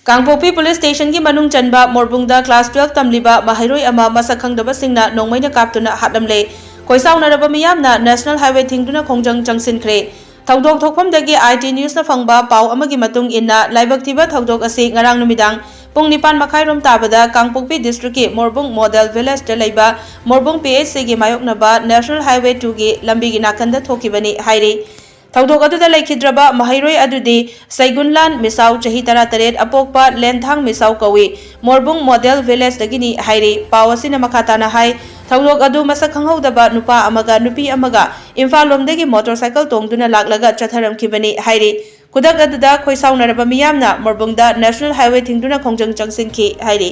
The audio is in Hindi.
कांगपोक्पी पुलिस स्टेशन की मनुंग चनबा मोरबुंगदा क्लास 12 तमलिबा Maheiroi अमा मसक खंगदबा सिंगना नोंगमैना काप्तुना हाटलमले कोइसाउनरबा मियामना नेशनल हाईवे थिंगदुना खोंजंग चंगसिनख्रे थौदोक थोकफमदगी IT न्यूज ना फंगबा पाव अमगी मतुंग इन्ना लाइबक्तिबा थौदोक असि ngarang numidang पुंग 9 मखाइरोम ताबदा कांगपोक्पी डिस्ट्रिक्ट की मोरबुंग मॉडल विलेज द लेबा मोरबुंग PHC की मायोकनबा नेशनल हाईवे 2 की लंबी की नाकंदा थोकिबनी हाइरे थौदोक अदुदा लेखिद्रबा Maheiroi अदुदी सैगुनलान मिसाउ चही 13 अपोकपा लेंथांग मिसाउ कवी मोरबुंग मॉडल विलेज दगिनी हाइरे पावसिना मखाताना हाई थौदोक अदु मसक खंगहौदबा नुपा अमगा नुपी अमगा इम्फाल लोमदगी मोटरसाइकल तोंगदुना लाक्लगा चथरमखिबनी हाइरे खुदक अदुदा खोइसाउनरबा मियामना मोरबुंगदा नेशनल हाईवे थिंगदुना खोंजंग चंगसिनखि हाइरे